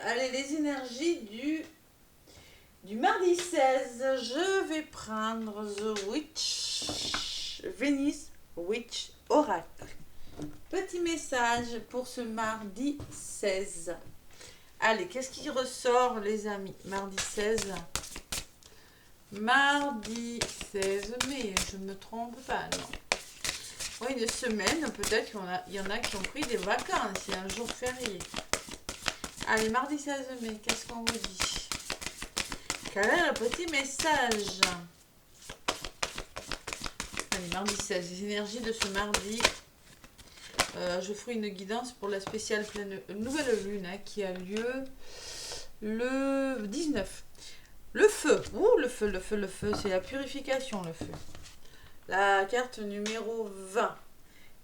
Allez, les énergies du mardi 16. Je vais prendre The Witch, Venus Witch Oracle. Petit message pour ce mardi 16. Allez, qu'est-ce qui ressort, les amis? Mardi 16. Mardi 16 mai, je ne me trompe pas, non. Oui, une semaine, peut-être qu'il y en a qui ont pris des vacances, c'est un jour férié. Allez, mardi 16 mai, qu'est-ce qu'on vous dit? Quel est le petit message? Allez, mardi 16, les énergies de ce mardi. Je ferai une guidance pour la spéciale nouvelle lune qui a lieu le 19. Le feu, le feu, c'est la purification, le feu. La carte numéro 20.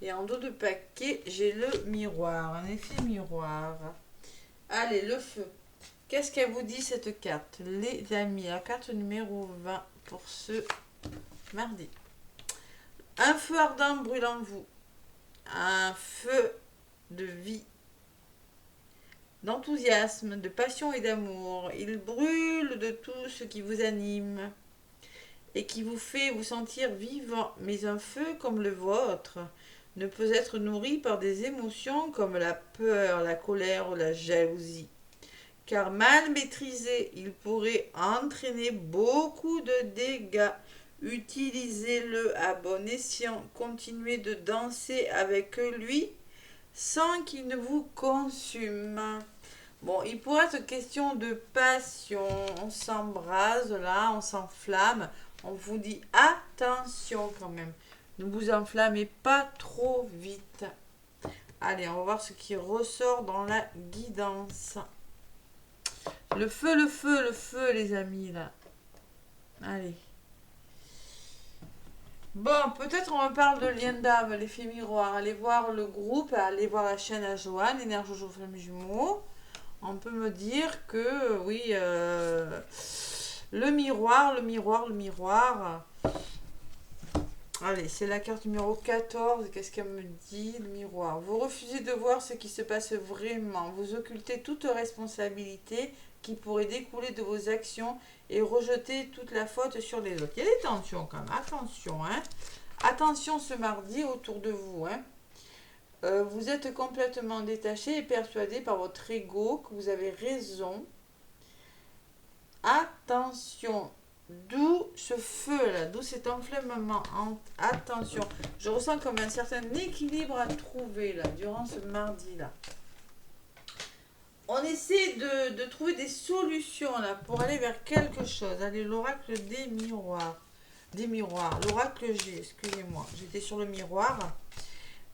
Et en dos de paquet, j'ai le miroir, un effet miroir. Allez, le feu. Qu'est-ce qu'elle vous dit, cette carte, les amis? La carte numéro 20 pour ce mardi. Un feu ardent brûle en vous. Un feu de vie, d'enthousiasme, de passion et d'amour. Il brûle de tout ce qui vous anime et qui vous fait vous sentir vivant. Mais un feu comme le vôtre ne peut être nourri par des émotions comme la peur, la colère ou la jalousie. Car mal maîtrisé, il pourrait entraîner beaucoup de dégâts. Utilisez-le à bon escient. Continuez de danser avec lui sans qu'il ne vous consume. Bon, il pourrait être question de passion. On s'embrase là, on s'enflamme. On vous dit attention quand même. Ne vous enflammez pas trop vite. Allez, on va voir ce qui ressort dans la guidance. Le feu, les amis, là. Allez. Bon, peut-être on me parle de lien d'âme, l'effet miroir. Allez voir le groupe, allez voir la chaîne à Joanne, Énergie Flamme Jumeaux. On peut me dire que, oui, le miroir. Allez, c'est la carte numéro 14. Qu'est-ce qu'elle me dit? Le miroir. Vous refusez de voir ce qui se passe vraiment. Vous occultez toute responsabilité qui pourrait découler de vos actions et rejetez toute la faute sur les autres. Il y a des tensions quand même. Attention, hein. Attention ce mardi autour de vous, hein. Vous êtes complètement détaché et persuadé par votre ego que vous avez raison. Attention. D'où ce feu-là, d'où cet enflammement. Attention. Je ressens comme un certain équilibre à trouver là, durant ce mardi-là. On essaie de trouver des solutions là pour aller vers quelque chose. Allez, l'oracle des miroirs. Des miroirs. L'oracle G, excusez-moi. J'étais sur le miroir.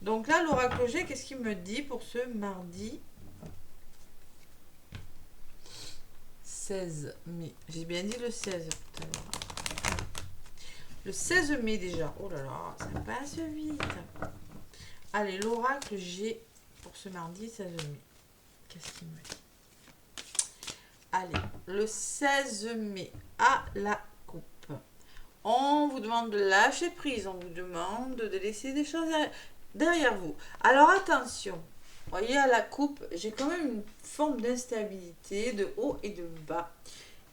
Donc là, l'oracle G, qu'est-ce qu'il me dit pour ce mardi 16 mai. J'ai bien dit le 16 tout à l'heure. Le 16 mai déjà. Oh là là, ça passe vite. Allez, l'oracle G pour ce mardi 16 mai. Qu'est-ce qu'il me dit? Allez, le 16 mai à la coupe. On vous demande de lâcher prise. On vous demande de laisser des choses derrière vous. Alors attention. Voyez, à la coupe, j'ai quand même une forme d'instabilité, de haut et de bas.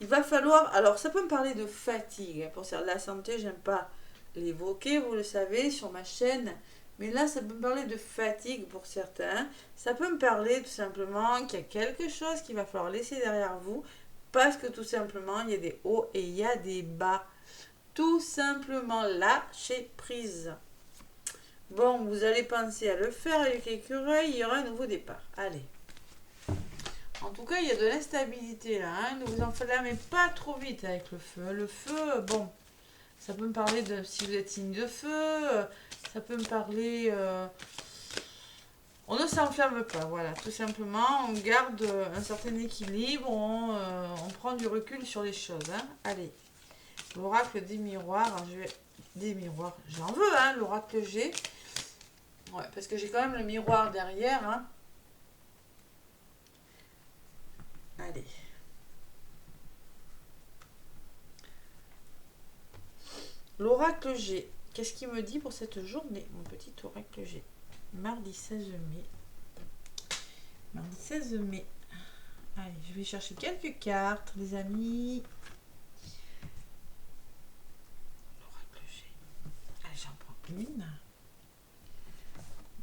Il va falloir... Alors, ça peut me parler de fatigue. Pour la santé, j'aime pas l'évoquer, vous le savez, sur ma chaîne. Mais là, ça peut me parler de fatigue pour certains. Ça peut me parler tout simplement qu'il y a quelque chose qu'il va falloir laisser derrière vous. Parce que tout simplement, il y a des hauts et il y a des bas. Tout simplement, lâcher prise. Bon, vous allez penser à le faire avec l'écureuil, il y aura un nouveau départ. Allez. En tout cas, il y a de l'instabilité là. Hein. Ne vous enflammez pas trop vite avec le feu. Le feu, bon, ça peut me parler de si vous êtes signe de feu. Ça peut me parler... on ne s'enflamme pas, voilà. Tout simplement, on garde un certain équilibre. On prend du recul sur les choses. Hein. Allez. L'oracle des miroirs. Je vais... Des miroirs. J'en veux, hein, l'oracle G. Ouais, parce que j'ai quand même le miroir derrière. Hein. Allez. L'oracle G. Qu'est-ce qu'il me dit pour cette journée, mon petit oracle G? Mardi 16 mai. Mardi 16 mai. Allez, je vais chercher quelques cartes, les amis. L'oracle G. Allez, j'en prends une.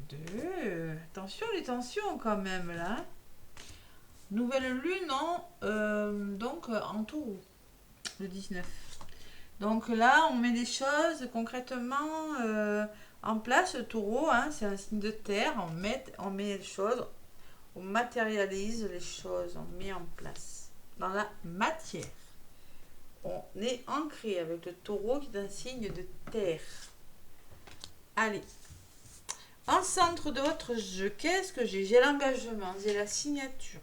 Deux. Attention les tensions quand même là. Nouvelle lune en taureau. Le 19. Donc là, on met des choses concrètement en place. Le taureau, hein, c'est un signe de terre. On met les choses, on matérialise les choses, on met en place dans la matière. On est ancré avec le taureau qui est un signe de terre. Allez. En centre de votre jeu, qu'est-ce que j'ai? J'ai l'engagement, j'ai la signature.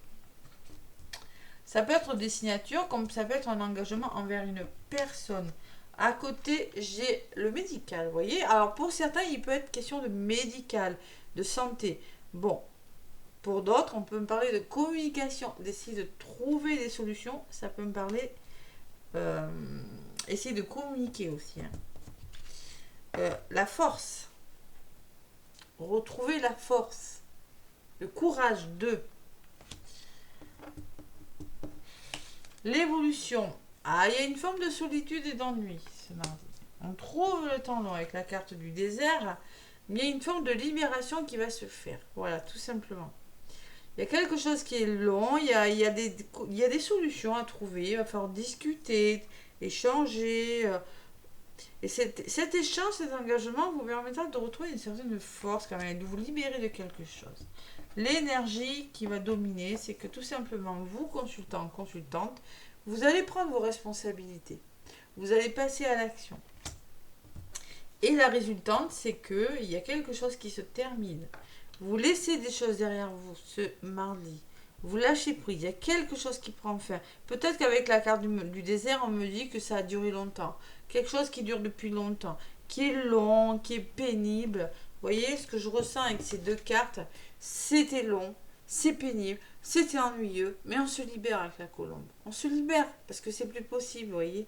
Ça peut être des signatures, comme ça peut être un engagement envers une personne. À côté, j'ai le médical, vous voyez. Alors, pour certains, il peut être question de médical, de santé. Bon, pour d'autres, on peut me parler de communication, d'essayer de trouver des solutions. Ça peut me parler, essayer de communiquer aussi. Hein. La force. Retrouver la force. Le courage de... L'évolution. Ah, il y a une forme de solitude et d'ennui ce mardi. On trouve le temps long avec la carte du désert, mais il y a une forme de libération qui va se faire. Voilà, tout simplement. Il y a quelque chose qui est long, il y a des solutions à trouver, il va falloir discuter, échanger. Et cet échange, cet engagement vous permettra de retrouver une certaine force quand même, de vous libérer de quelque chose. L'énergie qui va dominer, c'est que tout simplement, vous, consultant, consultante, vous allez prendre vos responsabilités. Vous allez passer à l'action. Et la résultante, c'est qu'il y a quelque chose qui se termine. Vous laissez des choses derrière vous ce mardi. Vous lâchez prise. Il y a quelque chose qui prend fin. Peut-être qu'avec la carte du désert, on me dit que ça a duré longtemps. Quelque chose qui dure depuis longtemps. Qui est long, qui est pénible. Vous voyez, ce que je ressens avec ces deux cartes, c'était long, c'est pénible, c'était ennuyeux, mais on se libère avec la colombe. On se libère parce que c'est plus possible, vous voyez.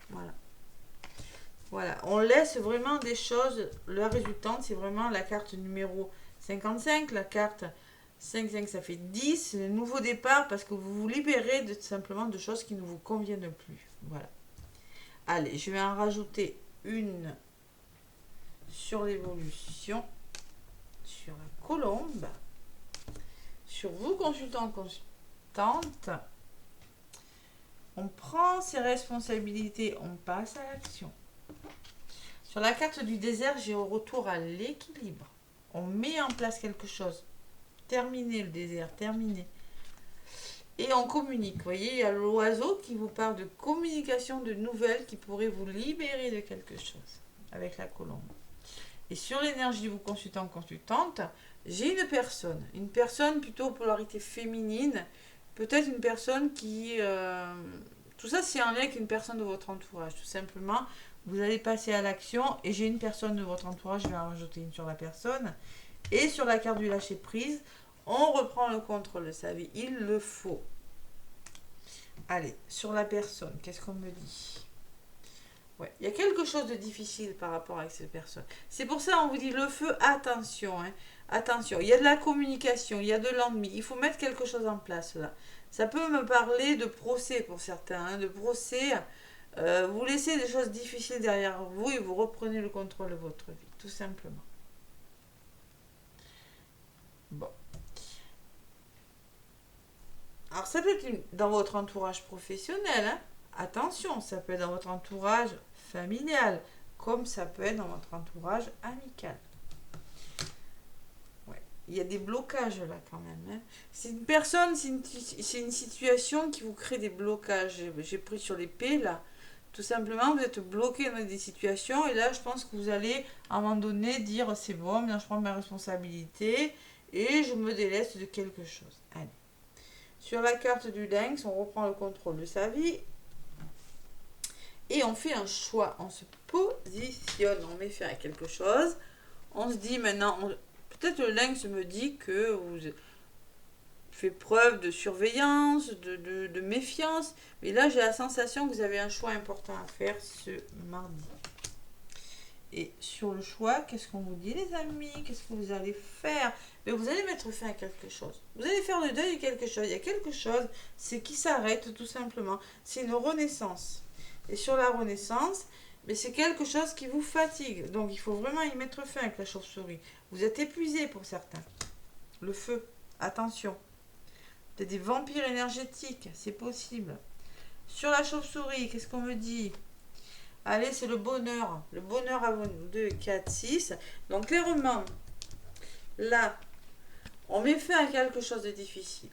Voilà. Voilà, on laisse vraiment des choses. La résultante, c'est vraiment la carte numéro 55, la carte 5, ça fait 10, le nouveau départ parce que vous vous libérez simplement de choses qui ne vous conviennent plus. Voilà. Allez, je vais en rajouter une sur l'évolution, sur la colombe, sur vous, consultant, consultante. On prend ses responsabilités, on passe à l'action. Sur la carte du désert, j'ai au retour à l'équilibre. On met en place quelque chose. Terminer le désert, terminer. Et on communique. Vous voyez, il y a l'oiseau qui vous parle de communication, de nouvelles qui pourraient vous libérer de quelque chose avec la colombe. Et sur l'énergie, vous consultant, consultante, j'ai une personne plutôt polarité féminine, peut-être une personne qui... tout ça, c'est en lien avec une personne de votre entourage, tout simplement. Vous allez passer à l'action et j'ai une personne de votre entourage, je vais en rajouter une sur la personne. Et sur la carte du lâcher prise, on reprend le contrôle de sa vie, il le faut. Allez, sur la personne, qu'est-ce qu'on me dit? Ouais, il y a quelque chose de difficile par rapport avec cette personne. C'est pour ça on vous dit le feu, attention. Hein, attention, il y a de la communication, il y a de l'ennui. Il faut mettre quelque chose en place là. Ça peut me parler de procès pour certains, hein, de procès. Vous laissez des choses difficiles derrière vous et vous reprenez le contrôle de votre vie, tout simplement. Bon. Alors ça peut être dans votre entourage professionnel, hein. Attention, ça peut être dans votre entourage familial, comme ça peut être dans votre entourage amical. Ouais. Il y a des blocages là quand même. Hein. C'est une personne, c'est une situation qui vous crée des blocages. J'ai pris sur l'épée là. Tout simplement, vous êtes bloqué dans des situations et là, je pense que vous allez à un moment donné dire c'est bon, maintenant je prends ma responsabilité et je me délaisse de quelque chose. Allez. Sur la carte du lynx, on reprend le contrôle de sa vie. Et on fait un choix, on se positionne, on met fin à quelque chose. On se dit maintenant, peut-être le lynx me dit que vous faites preuve de surveillance, de méfiance. Mais là, j'ai la sensation que vous avez un choix important à faire ce mardi. Et sur le choix, qu'est-ce qu'on vous dit les amis? Qu'est-ce que vous allez faire? Mais vous allez mettre fin à quelque chose. Vous allez faire le deuil de quelque chose. Il y a quelque chose, c'est qui s'arrête tout simplement. C'est une renaissance. Et sur la renaissance, mais c'est quelque chose qui vous fatigue. Donc il faut vraiment y mettre fin avec la chauve-souris. Vous êtes épuisé pour certains. Le feu, attention. Vous êtes des vampires énergétiques, c'est possible. Sur la chauve-souris, qu'est-ce qu'on me dit? Allez, c'est le bonheur. Le bonheur à vous. 2, 4, 6. Donc clairement, là, on met fin à quelque chose de difficile.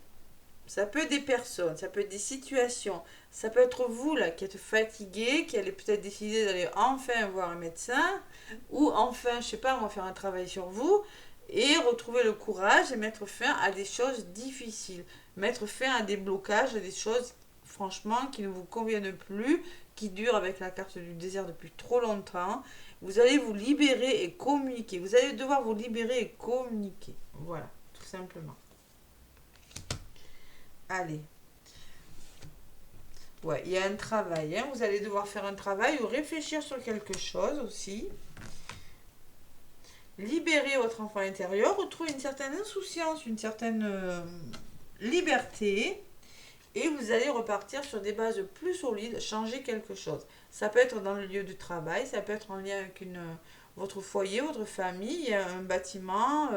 Ça peut être des personnes, ça peut être des situations, ça peut être vous là qui êtes fatigué, qui allez peut-être décider d'aller enfin voir un médecin, ou enfin, je sais pas, on va faire un travail sur vous, et retrouver le courage et mettre fin à des choses difficiles, mettre fin à des blocages, à des choses franchement qui ne vous conviennent plus, qui durent avec la carte du désert depuis trop longtemps. Vous allez vous libérer et communiquer. Vous allez devoir vous libérer et communiquer. Voilà, tout simplement. Allez. Ouais, il y a un travail. Hein. Vous allez devoir faire un travail ou réfléchir sur quelque chose aussi. Libérer votre enfant intérieur, retrouver une certaine insouciance, une certaine liberté. Et vous allez repartir sur des bases plus solides, changer quelque chose. Ça peut être dans le lieu du travail, ça peut être en lien avec votre foyer, votre famille, un bâtiment.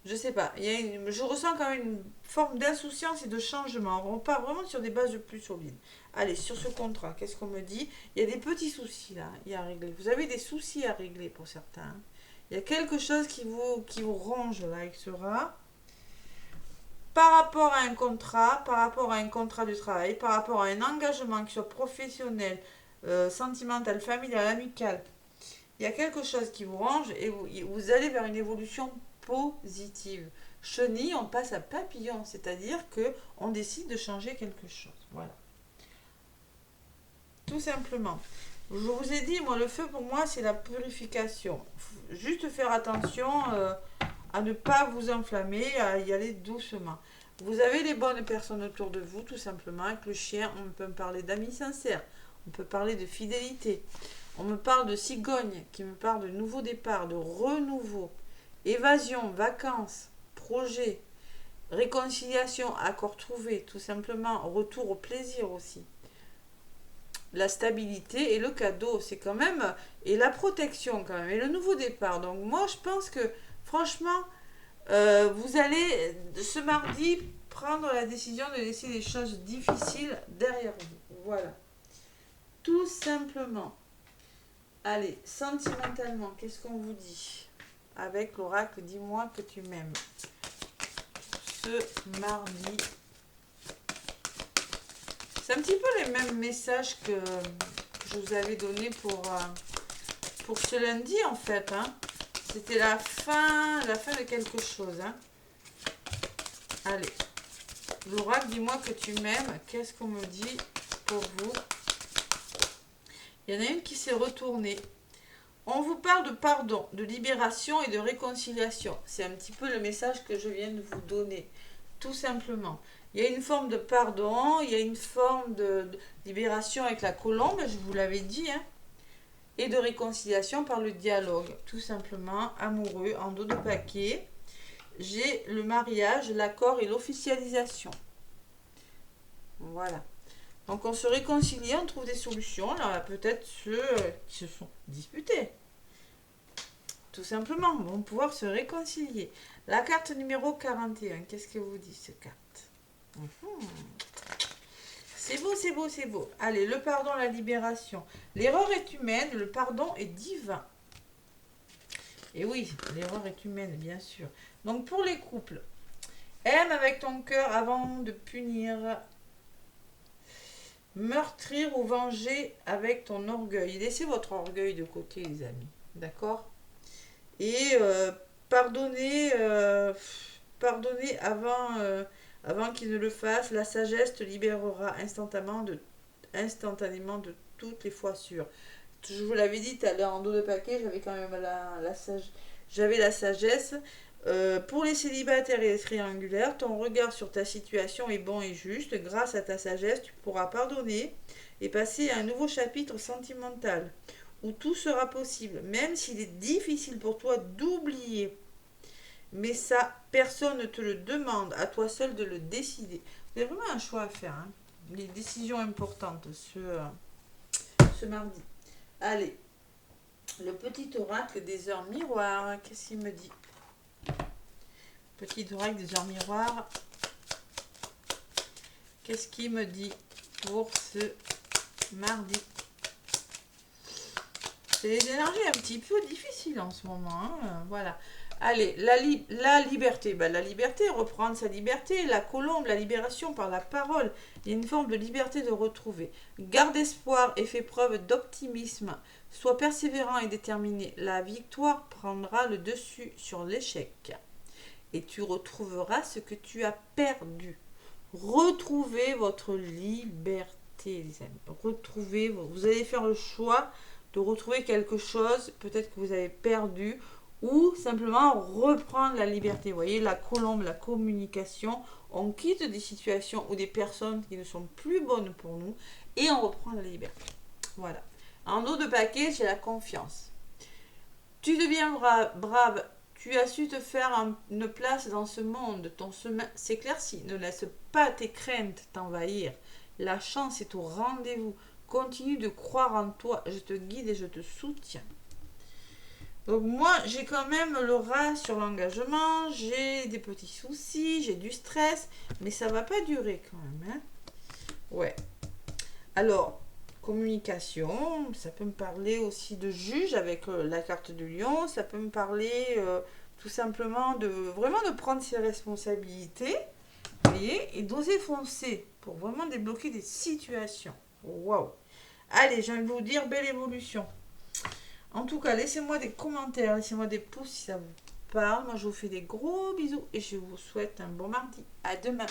Je sais pas. Je ressens quand même une forme d'insouciance et de changement. On repart vraiment sur des bases plus solides. Allez, sur ce contrat, qu'est-ce qu'on me dit? Il y a des petits soucis là, à régler. Vous avez des soucis à régler pour certains. Il y a quelque chose qui vous ronge là avec ce rat. Par rapport à un contrat, de travail, par rapport à un engagement qui soit professionnel, sentimental, familial, amical, il y a quelque chose qui vous range et vous allez vers une évolution positive. Chenille, on passe à papillon, c'est-à-dire que on décide de changer quelque chose. Voilà. Tout simplement. Je vous ai dit, moi, le feu pour moi, c'est la purification. Juste faire attention à ne pas vous enflammer, à y aller doucement. Vous avez les bonnes personnes autour de vous, tout simplement. Avec le chien, on peut me parler d'amis sincères. On peut parler de fidélité. On me parle de cigogne, qui me parle de nouveau départ, de renouveau. Évasion, vacances, projet, réconciliation, accord trouvé, tout simplement. Retour au plaisir aussi. La stabilité et le cadeau, c'est quand même... Et la protection quand même. Et le nouveau départ. Donc moi, je pense que, franchement... vous allez ce mardi prendre la décision de laisser les choses difficiles derrière vous. Voilà. Tout simplement. Allez, sentimentalement, qu'est-ce qu'on vous dit? Avec l'oracle, dis-moi que tu m'aimes. Ce mardi. C'est un petit peu les mêmes messages que je vous avais donnés pour ce lundi en fait. Hein. C'était la fin de quelque chose. Hein. Allez. L'oracle, dis-moi que tu m'aimes. Qu'est-ce qu'on me dit pour vous? Il y en a une qui s'est retournée. On vous parle de pardon, de libération et de réconciliation. C'est un petit peu le message que je viens de vous donner. Tout simplement. Il y a une forme de pardon, il y a une forme de libération avec la colombe, je vous l'avais dit, hein. Et de réconciliation par le dialogue, tout simplement, amoureux, en dos de paquet. J'ai le mariage, l'accord et l'officialisation. Voilà. Donc on se réconcilie, on trouve des solutions. Alors peut-être ceux qui se sont disputés. Tout simplement, vont pouvoir se réconcilier. La carte numéro 41, qu'est-ce que vous dit cette carte? C'est beau, c'est beau, c'est beau. Allez, le pardon, la libération. L'erreur est humaine, le pardon est divin. Et oui, l'erreur est humaine, bien sûr. Donc pour les couples, aime avec ton cœur avant de punir. Meurtrir ou venger avec ton orgueil. Laissez votre orgueil de côté, les amis. D'accord? Et pardonnez avant qu'il ne le fasse. La sagesse te libérera instantanément de toutes les fois sûres. Je vous l'avais dit tout à l'heure en dos de paquet, j'avais quand même j'avais la sagesse. Pour les célibataires et les triangulaires, ton regard sur ta situation est bon et juste. Grâce à ta sagesse, tu pourras pardonner et passer à un nouveau chapitre sentimental où tout sera possible, même s'il est difficile pour toi d'oublier. Mais ça, personne ne te le demande, à toi seul de le décider. Vous avez vraiment un choix à faire, hein. Les décisions importantes ce mardi. Allez, le petit oracle des heures miroirs, qu'est-ce qu'il me dit? Petit oracle des heures miroirs, qu'est-ce qu'il me dit pour ce mardi? C'est des énergies un petit peu difficiles en ce moment, hein. Voilà. Allez, la liberté. Ben, la liberté, reprendre sa liberté. La colombe, la libération par la parole. Il y a une forme de liberté de retrouver. Garde espoir et fais preuve d'optimisme. Sois persévérant et déterminé. La victoire prendra le dessus sur l'échec. Et tu retrouveras ce que tu as perdu. Retrouvez votre liberté, les amis. Retrouvez, vous allez faire le choix de retrouver quelque chose, peut-être que vous avez perdu, ou simplement reprendre la liberté. Vous voyez, la colombe, la communication, on quitte des situations ou des personnes qui ne sont plus bonnes pour nous et on reprend la liberté. Voilà. En dos de paquet, j'ai la confiance. Tu deviens brave. Tu as su te faire une place dans ce monde. Ton chemin s'éclaircit. Ne laisse pas tes craintes t'envahir. La chance est au rendez-vous. Continue de croire en toi. Je te guide et je te soutiens. Donc moi, j'ai quand même le rat sur l'engagement. J'ai des petits soucis. J'ai du stress. Mais ça va pas durer quand même, hein. Ouais. Alors, communication, ça peut me parler aussi de juge avec la carte du lion, ça peut me parler tout simplement de vraiment de prendre ses responsabilités, vous voyez, et d'oser foncer pour vraiment débloquer des situations. Waouh! Allez, j'ai envie de vous dire belle évolution. En tout cas, laissez-moi des commentaires, laissez-moi des pouces si ça vous parle. Moi, je vous fais des gros bisous et je vous souhaite un bon mardi. À demain!